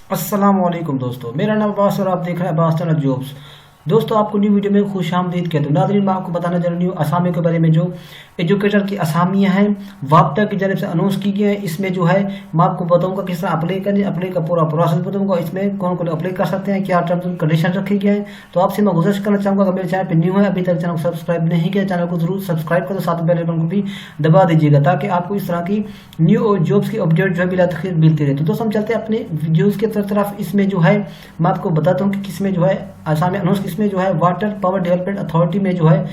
अस्सलाम वालेकुम दोस्तों, मेरा नाम अब्बास और आप देख रहे हैं अब्बास चैनल जॉब्स। दोस्तों, आपको न्यू वीडियो में खुश आमदीद कहते हैं। नाज़रीन, मैं आपको बताना चाह रही हूँ असामी के बारे में। जो एजुकेटर की असामियाँ हैं वापटा की जानब से अनाउंस की गई हैं। इसमें जो है मैं आपको बताऊंगा किस तरह अप्लाई करनी, अप्लाई का पूरा प्रोसेस बताऊंगा। इसमें कौन कौन अप्लाई कर सकते हैं, क्या टर्म्स एंड कंडीशन रखे गए हैं। तो आपसे मैं गुजारिश करना चाहूँगा, अगर मेरे चैनल पर न्यू है, अभी तक चैनल को सब्सक्राइब नहीं किया, चैनल को जरूर सब्सक्राइब करो, साथ बेल आइकन को भी दबा दीजिएगा ताकि आपको इस तरह की न्यू जॉब्स की अपडेट जो है बिला तखीर मिलती रहे। तो दोस्तों, हम चलते हैं अपने वीडियोज़ की तरफ। इसमें जो है मैं आपको बताता हूँ कि किसमें जो है असामी अनाउंस, किसमें जो है वाटर पावर डेवलपमेंट अथॉरिटी में जो है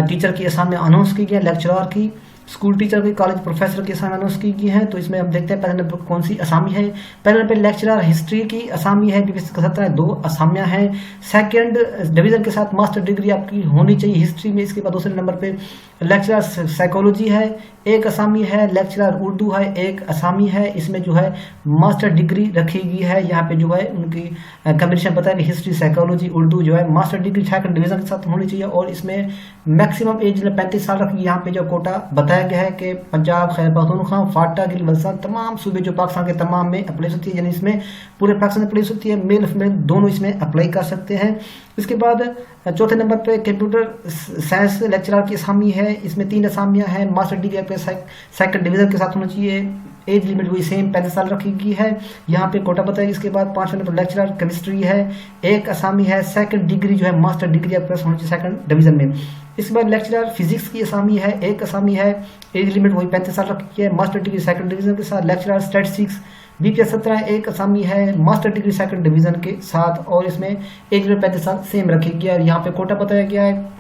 टीचर की असामी अनाउंस की गई है, लेक्चरर की, स्कूल टीचर की, कॉलेज प्रोफेसर की असामी अनाउंस की गई है। तो इसमें हम देखते हैं पहले नंबर पर कौन सी असामी है। पहले नंबर पर लेक्चरर हिस्ट्री की असामी है, बीपीएससी 2 असामियाँ हैं। सेकंड डिवीजन के साथ मास्टर डिग्री आपकी होनी चाहिए हिस्ट्री में। इसके बाद दूसरे नंबर पे लेक्चरर साइकोलॉजी है, एक असामी है। लेक्चरर उर्दू है, एक असामी है। इसमें जो है मास्टर डिग्री रखी गई है। यहाँ पे जो है उनकी कम्बिनेशन बताया कि हिस्ट्री, साइकोलॉजी, उर्दू जो है मास्टर डिग्री सेकंड डिवीजन के साथ होनी चाहिए। और इसमें मैक्सिमम एज 35 साल रखी। यहाँ पे जो कोटा बताया गया है कि पंजाब, खैबर पख्तूनख्वा, फाटा, गिल बल्तिस्तान, तमाम सूबे जो पाकिस्तान के तमाम में अप्लाई होती है, यानी इसमें पूरे पाकिस्तान में अप्लाई होती है। मेल फीमेल दोनों इसमें अप्लाई कर सकते हैं। इसके बाद चौथे नंबर पे कंप्यूटर साइंस लेक्चरर की असामी है। इसमें 3 असामियाँ हैं। मास्टर डिग्री पे सेकंड डिवीजन के साथ होना चाहिए। एज लिमिट वही सेम 35 साल रखी गई है। यहाँ पे कोटा बताया। इसके बाद 5वें नंबर लेक्चरर केमिस्ट्री है, एक असामी है। सेकंड डिग्री जो है मास्टर डिग्री आपके पास होनी चाहिए सेकंड डिवीजन में। इसके बाद लेक्चरर फिजिक्स की असामी है, एक असामी है। एज लिमिट वही 35 साल रखी है, मास्टर डिग्री सेकंड डिवीजन के साथ। लेक्चरर स्टैटिस्टिक्स बीपीएस 17 एक असामी है, मास्टर डिग्री सेकंड डिवीजन के साथ। और इसमें एज लिमिट 35 साल सेम रखी गई है। और यहाँ पे कोटा बताया गया है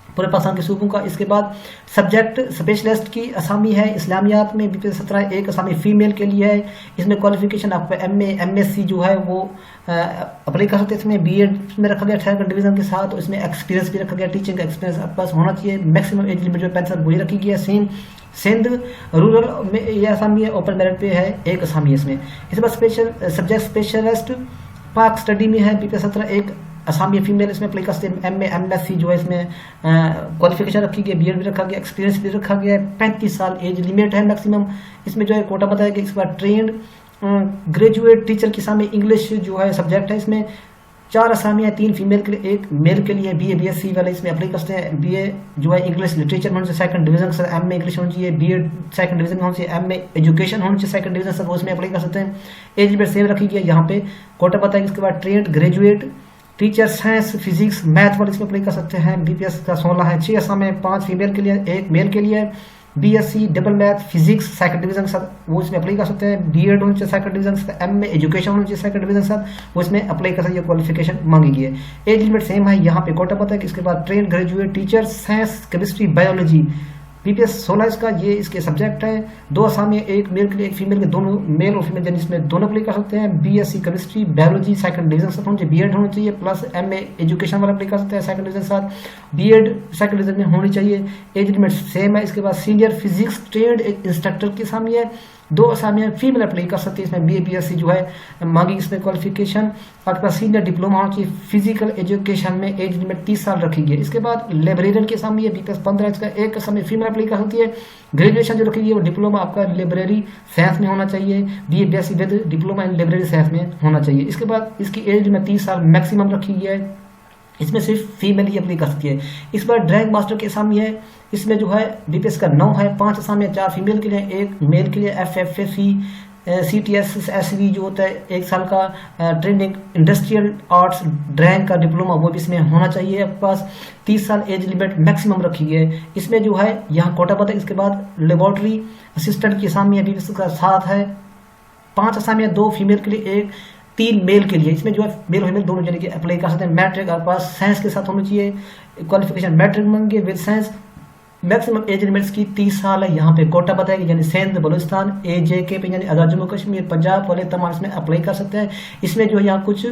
पूरे पाकिस्तान के सूबों का। इसके बाद सब्जेक्ट स्पेशलिस्ट की असामी है। इस्लामियात में बीपीएस 17 एक असामी फीमेल के लिए है। इसमें क्वालिफिकेशन आपको एमए एमएससी जो है वो अप्लाई कर सकते हैं। इसमें बीएड में रखा गया सेकंड डिवीजन के साथ। और इसमें एक्सपीरियंस भी रखा गया, टीचिंग एक्सपीरियंस आपके पास होना चाहिए। मैक्सिमम एज लिमिट जो 35 वही रखी गई है सेम। सिंध रूरल में यह असामी है, ओपन मेरिट पे है, एक असामी है इसमें। इसके बाद स्पेशल सब्जेक्ट स्पेशलिस्ट पाक स्टडी में है बीपीएस 17 एक असामी फीमेल इसमें अप्लाई कर सकते हैं। एमए एमएससी जो है इसमें क्वालिफिकेशन रखी गई है, बीएड भी रखा गया, एक्सपीरियंस भी रखा गया है। 35 साल एज लिमिट है मैक्सिमम। इसमें जो है कोटा बताया कि इसके बाद ट्रेंड ग्रेजुएट टीचर की असामी इंग्लिश जो है सब्जेक्ट है। इसमें 4 असामियाँ, 3 फीमेल के लिए, एक मेल के लिए। बीए बीएससी वाले इसमें अप्लाई करते हैं। बीए जो है इंग्लिश लिटरेचर में होना चाहिए सेकंड डिवीजन से, एमए इंग्लिश होना चाहिए, बीएड सेकंड डिवीजन में होना चाहिए, एमए एजुकेशन होना चाहिए सेकंड डिवीजन से, वो इसमें अप्लाई कर सकते हैं। एज लिमिट सेम रखी गई है यहाँ पे कोटा बताया। इसके बाद trained graduate teacher science physics math वाले इसमें अप्लाई कर सकते हैं। बीपीएस का 16 है, 6 असामियाँ, 5 फीमेल के लिए, एक मेल के लिए। BSc double math physics second division के साथ वो इसमें अप्लाई कर सकते हैं। बीएड होना चाहिए सेकंड डिवीजन के साथ, एमए एजुकेशन होना चाहिए सेकंड डिवीजन के साथ, वो इसमें अप्लाई कर सकते हैं। क्वालिफिकेशन मांगी गई है। एज लिमिट सेम है यहाँ पे कोटा पता है कि इसके बाद train graduate teacher science chemistry biology BPS 16 इसका ये इसके सब्जेक्ट है। 2 असामी, एक मेल के लिए, एक फीमेल के, दोनों मेल और फीमेल जिसमें दोनों अप्लाई कर सकते हैं। BSc chemistry biology second division के साथ होना चाहिए, बीएड होना चाहिए, प्लस एमए एजुकेशन वाला अप्लाई कर सकते हैं सेकंड डिवीजन के साथ, बीएड सेकंड डिवीजन में होनी चाहिए। एज लिमिट सेम है। इसके बाद सीनियर फिजिक्स ट्रेड एक इंस्ट्रक्टर की असामी है। 2 असामियाँ फीमेल अप्लाई कर सकती है इसमें। बीए बीएससी जो है मांगी इसमें क्वालिफिकेशन। आपके पास सीनियर डिप्लोमा होना चाहिए फिजिकल एजुकेशन में। एज लिमिट 30 साल रखी गई है। इसके बाद लाइब्रेरियन की असामी है बीपीएस 15 इसका, एक असामी फीमेल अप्लाई कर सकती है। ग्रेजुएशन जो रखी गई है वो डिप्लोमा आपका लाइब्रेरी साइंस में होना चाहिए। BA BSc with diploma in library science में होना चाहिए। इसके बाद इसकी एज में 30 साल मैक्सिमम रखी गई है। इसमें सिर्फ फीमेल ही अप्लाई कर सकती है। इस बार ड्राइंग मास्टर की असामी है। इसमें जो है बीपीएस का 9 है, 5 असामियाँ, 4 फीमेल के लिए, एक मेल के लिए। एफएफएससी सीटीएस एसवी जो होता है 1 साल का ट्रेनिंग इंडस्ट्रियल आर्ट्स ड्राइंग का डिप्लोमा वो भी इसमें होना चाहिए आपके पास। 30 साल एज लिमिट मैक्सिमम रखी है। इसमें जो है यहाँ कोटा पता है। इसके बाद लेबोरेटरी असिस्टेंट की असामी है बीपीएस का 7 है, 5 असामियाँ, 2 फीमेल के लिए, एक 3 मेल के लिए। इसमें जो है मेल फीमेल दोनों जने के अप्लाई कर सकते हैं। मैट्रिक आपके पास साइंस के साथ होना चाहिए, क्वालिफिकेशन मैट्रिक मांगे with science. Maximum age limits की 30 साल है। यहाँ पे कोटा बताया कि यानी सिंध बलूचिस्तान एजेके पे यानी आज़ाद जम्मू कश्मीर पंजाब वाले तमाम इसमें अप्लाई कर सकते हैं। इसमें जो यहाँ कुछ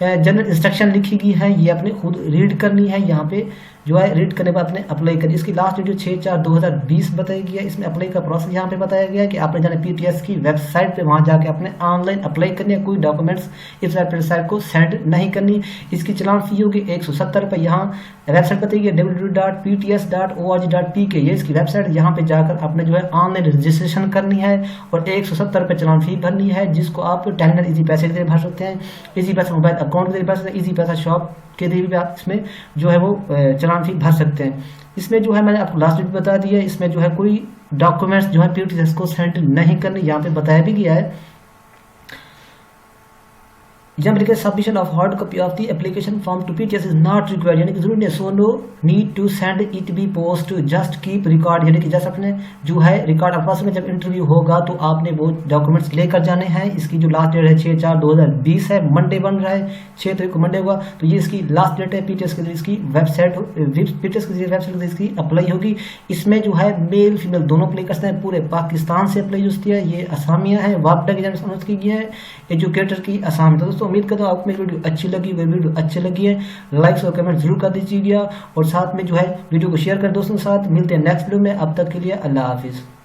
जनरल इंस्ट्रक्शन लिखी गई है ये आपने खुद रीड करनी है। यहाँ पे जो है रीड करने के बाद अपने अप्लाई करिए। इसकी लास्ट डेट जो 6/4/2020 बताई गई है। इसमें अप्लाई का प्रोसेस यहाँ पे बताया गया है कि आपने जाना PTS की वेबसाइट पे, वहाँ जाके अपने ऑनलाइन अप्लाई करनी है। कोई डॉक्यूमेंट्स इस वेबसाइट को सेंड नहीं करनी। इसकी चलान फी होगी 170 रुपये। यहाँ वेबसाइट बताई गई www.pts.org.pk, ये इसकी वेबसाइट। यहाँ पे जाकर आपने जो है ऑनलाइन रजिस्ट्रेशन करनी है और 170 रुपये चलान फी भरनी है, जिसको आप टेलर इजी पैसे के जरिए भर सकते हैं, इजी पैसा मोबाइल अकाउंट के जरिए भर सकते हैं, इजी पैसा शॉप के जरिए भी आप इसमें जो है वो चलान फी भर सकते हैं। इसमें जो है मैंने आपको लास्ट डेट बता दी है। इसमें जो है कोई डॉक्यूमेंट्स जो है PTS को सेंड नहीं करनी, यहाँ पे बताया भी गया है। जब लिखे submission of hard copy of the application form to PTS is not required, यानी कि जरूरी नहीं, so no need to send it by post, just keep record, यानी कि जैसे अपने जो है रिकॉर्ड आपस में जब इंटरव्यू होगा तो आपने वो डॉक्यूमेंट्स लेकर जाने हैं। इसकी जो लास्ट डेट है 6/4/2020 है, मंडे बन रहा है, 6 तारीख को मंडे होगा, तो ये इसकी लास्ट डेट है। PTS के जरिए इसकी वेबसाइट, PTS के जरिए वेबसाइट के इसकी अप्लाई होगी। इसमें जो है मेल फीमेल दोनों अप्लाई करते हैं, पूरे पाकिस्तान से अप्लाई होती है। ये असामियाँ हैं, वापडा की जानब से की गई है, एजुकेटर की असामी। तो दोस्तों उम्मीद करता हूँ आपको मेरी वीडियो अच्छी लगी। अगर वीडियो अच्छी लगी है लाइक्स और कमेंट जरूर कर दीजिएगा और साथ में जो है वीडियो को शेयर कर दोस्तों के साथ। मिलते हैं नेक्स्ट वीडियो में, अब तक के लिए अल्लाह हाफिज़।